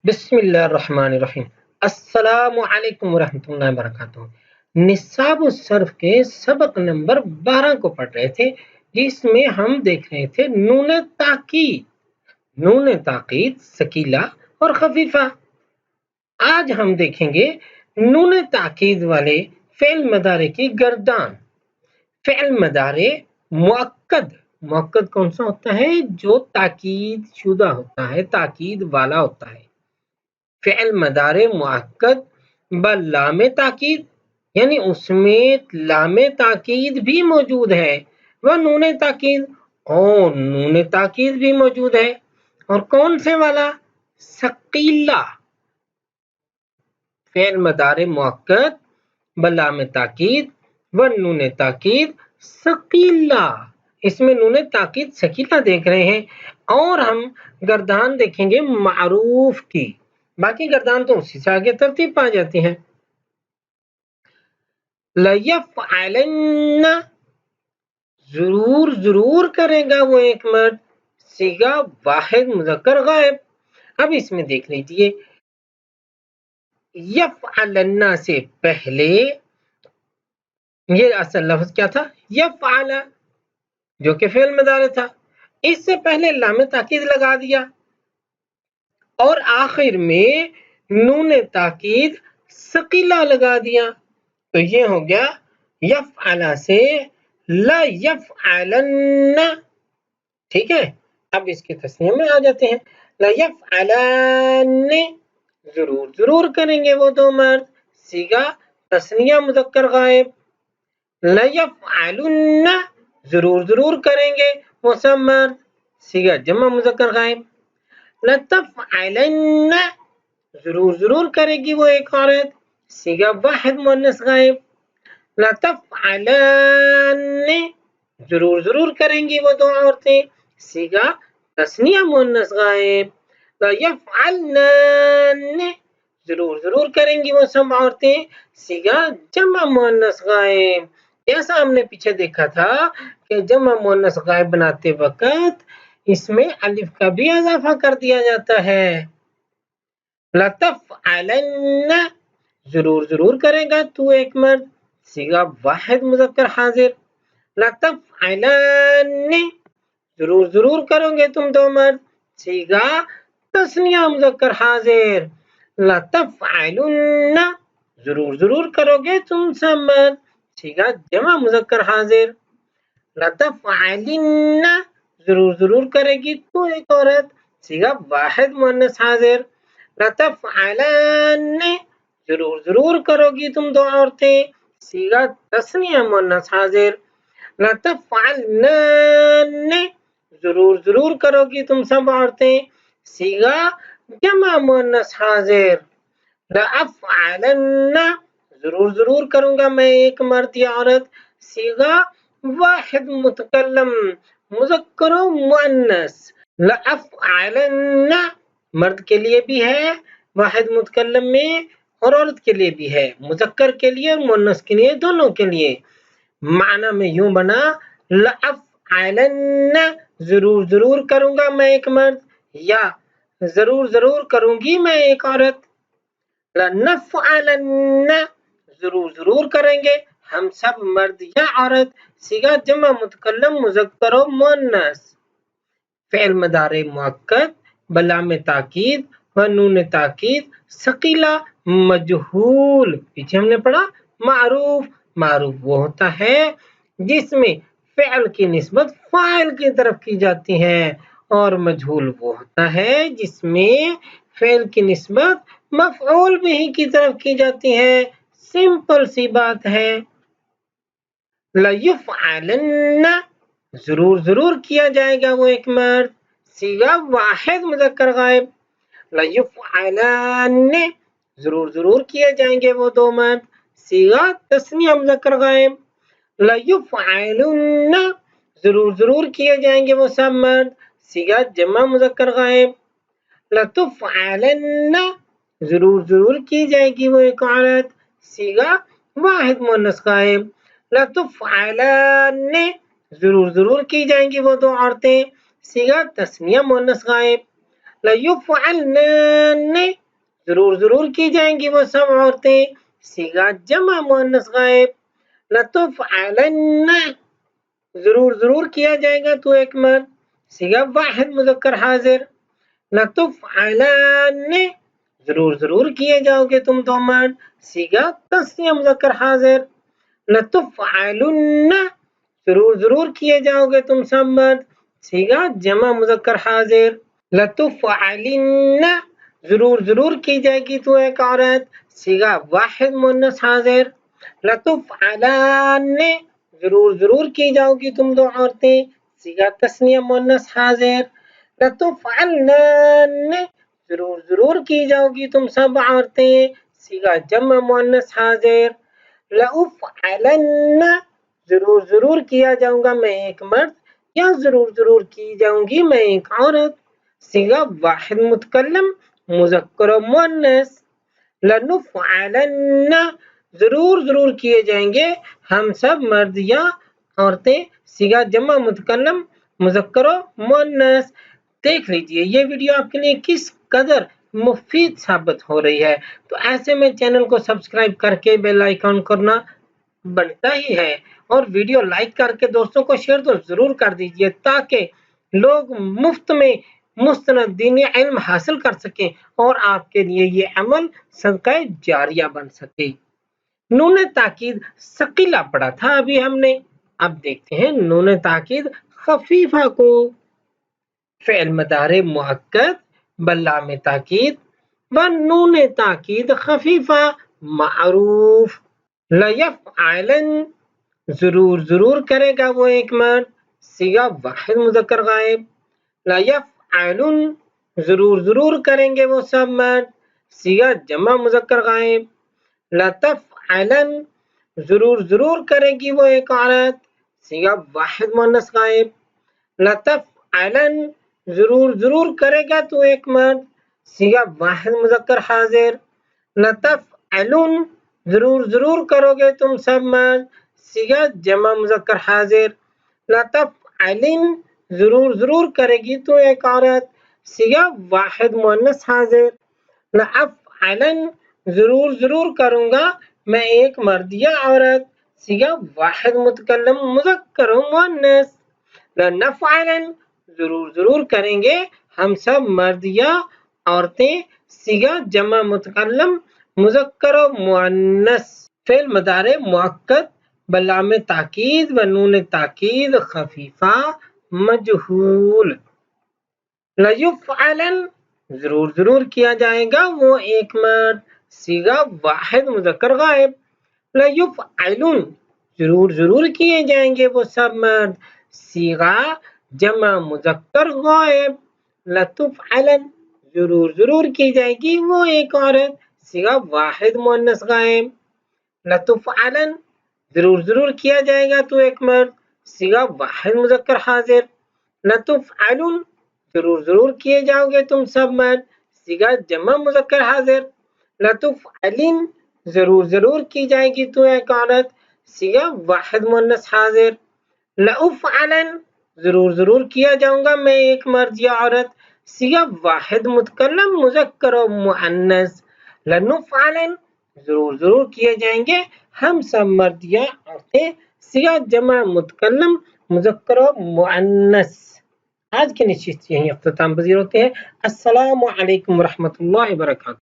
بسم اللہ الرحمن الرحیم۔ السلام علیکم ورحمۃ اللہ وبرکاتہ۔ نصاب الصرف کے سبق نمبر 12 کو پڑھ رہے تھے، جس میں ہم دیکھ رہے تھے نون تاکید۔ نون تاکید ثقیلہ اور خفیفہ۔ آج ہم دیکھیں گے نون تاکید والے فعل مضارع کی گردان۔ فعل مضارع مؤکد، مؤکد کون سا ہوتا ہے؟ جو تاکید شدہ ہوتا ہے، تاکید والا ہوتا ہے۔ فعل مضارع مؤکد بلام تاکید، یعنی اس میں لام تاکید بھی موجود ہے، وہ نون تاکید، اور نون تاکید بھی موجود ہے۔ اور کون سے والا؟ ثقیلہ۔ فعل مضارع مؤکد بلام تاکید و نون تاکید ثقیلہ۔ اس میں نون تاکید ثقیلہ دیکھ رہے ہیں، اور ہم گردان دیکھیں گے معروف کی۔ باقی گردان تو اسی سے آگے ترتیب پا جاتی ہیں۔ لَيَفْعَلَنَّ، ضرور کرے گا وہ ایک مرد، صیغہ واحد مذکر غائب۔ اب اس میں دیکھ لیجئے، یفعلن سے پہلے یہ اصل لفظ کیا تھا؟ یفعل، جو کہ فعل مضارع تھا۔ اس سے پہلے لام تاکید لگا دیا، اور آخر میں نون تاکید ثقیلہ لگا دیا، تو یہ ہو گیا یفعل سے لا یفعلن۔ ٹھیک ہے، اب اس کے تسنیہ میں آ جاتے ہیں۔ لا یفعلن، ضرور کریں گے وہ دو مرد، صیغہ تثنیہ مذکر غائب۔ لا یفعلن، ضرور کریں گے وہ سب مرد، صیغہ جمع مذکر غائب۔ لَتَفْعَلَنَّ، ضرور کرے گی وہ ایک عورت، صیغہ واحد مؤنث غائب۔ لَتَفْعَلَنَّ، ضرور کریں گی وہ دو عورتیں، صیغہ تثنیہ مؤنث غائب۔ لَيَفْعَلْنَنَّ، ضرور کریں گی وہ سب عورتیں، صیغہ جمع مؤنث غائب۔ جیسا ہم نے پیچھے دیکھا تھا کہ جمع مؤنث غائب بناتے وقت اس میں الف کا بھی اضافہ کر دیا جاتا ہے۔ لَتَفْعَلَنَّ، ضرور کرے گا تو ایک مرد، صیغہ واحد مذکر حاضر۔ لَتَفْعَلَنَّ، ضرور کرو گے تم دو مرد، صیغہ تثنیہ مذکر حاضر۔ لَتَفْعَلُنَّ، ضرور کرو گے تم سب مرد، صیغہ جمع مذکر حاضر۔ لَتَفْعَلِنَّ، ضرور کرے گی تو ایک عورت، صیغہ واحد مؤنث حاضر۔ لَتَفْعَلَنَّ، ضرور کرو گی تم دو عورتیں، صیغہ تثنیہ مؤنث حاضر۔ لَتَفْعَلْنَنَّ، ضرور کرو گی تم سب عورتیں، صیغہ جمع مؤنث حاضر۔ لَأَفْعَلَنَّ، ضرور کروں گا میں ایک مرد یا عورت، صیغہ واحد متکلم مذکر و مؤنث۔ لَأَفْعَلَنَّ، مرد کے لیے بھی ہے واحد متکلم میں، اور عورت کے لیے بھی ہے، مذکر کے لیے اور مؤنث کے لیے، دونوں کے لیے۔ معنی میں یوں بنا، لَأَفْعَلَنَّ، ضرور کروں گا میں ایک مرد، یا ضرور کروں گی میں ایک عورت۔ لَنَفْعَلَنَّ، ضرور کریں گے ہم سب مرد یا عورت، صیغہ جمع متکلم مذکر و مؤنث۔ فعل مضارع مؤکد بلام تاکید و نون تاکید ثقیلہ مجہول، پیچھے ہم نے پڑھا معروف وہ ہوتا ہے جس میں فعل کی نسبت فاعل کی طرف کی جاتی ہے، اور مجہول وہ ہوتا ہے جس میں فعل کی نسبت مفعول بھی کی طرف کی جاتی ہے۔ سمپل سی بات ہے۔ لَيُفْعَلَنَّ، ضرور کیا جائے گا وہ ایک مرد، صیغہ واحد مذکر غائب۔ لَيُفْعَلَنَّ، ضرور کیے جائیں گے وہ دو مرد، صیغہ تثنیہ مذکر غائب۔ لَيُفْعَلُنَّ، ضرور کیے جائیں گے وہ سب مرد، صیغہ جمع مذکر غائب۔ لَتُفْعَلَنَّ، ضرور کی جائے گی وہ ایک عورت، صیغہ واحد مؤنث غائب۔ لَتُفْعَلَنَّ، ضرور کی جائیں گی وہ دو عورتیں، صیغہ تثنیہ مؤنث غائب۔ लयुफ़अलन ज़रूर ज़रूर की जाएंगी वो सब औरतें। सीगा जमा मुअन्नस गायब। लतुफ़अलन ज़रूर ज़रूर किया जाएगा तो एक मर्द। सीगा वाहिद मुज़क्कर हाजिर। लतुफ़अलन ज़रूर ज़रूर किए जाओगे तुम दो मर्द। सीगा तस्निया मुज़क्कर हाजिर। लतुफ़अलुन्न ज़रूर ज़रूर किए जाओगे तुम सब मर्द। सीगा जमा मुज़क्कर हाजिर। लतुफ़अलिन्न ज़रूर ज़रूर की जाएगी तो एक औरत। सीगा वाहिद मुअन्नस हाजिर। लतुफ़अलान ज़रूर ज़रूर की जाओगी तुम दो औरतें। सीगा तस्निया मुअन्नस हाजिर। लतुफ़अलन ज़रूर ज़रूर की जाओगी तुम सब औरतें। सीगा जमा मुअन्नस हाजिर। लउफ़अलन ज़रूर ज़रूर किया जाऊंगा मैं एक मर्द, या ज़रूर ज़रूर की जाऊंगी मैं एक औरत। सीगा वाहिद मुतकल्लम मुज़क्कर व मुअन्नस। लनुफ़अलन ज़रूर ज़रूर किए जाएंगे हम सब मर्द या औरतें। सीगा जमा मुतकल्लम मुज़क्कर व मुअन्नस। देख लीजिए ये वीडियो आपके लिए किस कदर मुफीद साबित हो रही है। तो ऐसे में चैनल को सब्सक्राइब करके बेल आइकन करना बनता ही है, और वीडियो लाइक करके दोस्तों को शेयर तो जरूर कर दीजिए, ताकि लोग मुफ्त में मुस्तनद दीनी इल्म हासिल कर सकें और आपके लिए ये अमल सदका जारिया बन सके। नून ताकीद सकीला पढ़ा था अभी हमने। अब देखते हैं नून ताकीद खफीफा को। फ़िल मदारे मुअक्कद बल्लाम ताकीद व नून ताकीद खफीफा मारूफ। लयफ़अलन ज़रूर ज़रूर करेगा वो एक मर्द। सीगा वाहिद मुज़क्कर गायब। लयफ़अलुन ज़रूर ज़रूर करेंगे वो सब मर्द। सीगा जमा मुज़क्कर गायब। लतफ़अलन ज़रूर ज़रूर करेगी वो एक औरत। सीगा वाहिद मुअन्नस गायब। लतफ़अलन ज़रूर ज़रूर करेगा तो एक मर्द। सीगा वाहिद मुज़क्कर हाजिर। लतफ़अलुन ज़रूर ज़रूर करोगे तुम सब मर्द। सीगा जमा मुज़क्कर हाजिर। लतफ़अलिन ज़रूर ज़रूर करेगी तो एक औरत। सीगा वाहिद मुअन्नस हाजिर। लअफ़अलन ज़रूर ज़रूर करूंगा मैं एक मर्द या औरत। सीगा वाहिद मुतकल्लम मुज़क्कर व मुअन्नस। लनफ़अलन ज़रूर ज़रूर करेंगे हम सब मर्द या औरतें। सीगा जमा मुतकल्लम मुज़क्कर व मुअन्नस। फ़िल मदारे मुअक्कद बल्लाम ताकीद व नून ताकीद खफीफा मजहूल। लयुफ़अलन ज़रूर ज़रूर किया जाएगा वो एक मर्द। सीगा वाहिद मुज़क्कर गायब। लयुफ़अलुन ज़रूर ज़रूर किए जाएंगे वो सब मर्द। सीगा जमा मुज़क्कर गायब। लतुफ़अलन ज़रूर ज़रूर की जाएगी वो एक औरत। सीगा वाहिद मुअन्नस गायब। लतुफ़अलन ज़रूर ज़रूर किया जाएगा तो एक मर्द। सीगा वाहिद मुज़क्कर हाजिर। लतुफ़अलुन ज़रूर ज़रूर किए जाओगे तुम सब मर्द। सीगा जमा मुज़क्कर हाजिर। लतुफ़अलिन ज़रूर ज़रूर की जाएगी तो एक औरत। सीगा वाहिद मुअन्नस हाजिर। लउफ़अलन ज़रूर ज़रूर किया जाऊंगा मैं एक मर्द या औरत। सीगा वाहिद मुतकल्लम मुज़क्कर व मुअन्नस। लनुफ़अलन ज़रूर ज़रूर किए जाएंगे हम सब मर्द या औरतें। सीगा जमा मुतकल्लम मुज़क्कर व मुअन्नस। आज के निश्चित यही अख्ताम पज़ीर होते हैं। अस्सलामु अलैकुम व रहमतुल्लाहि व बरकातुहू।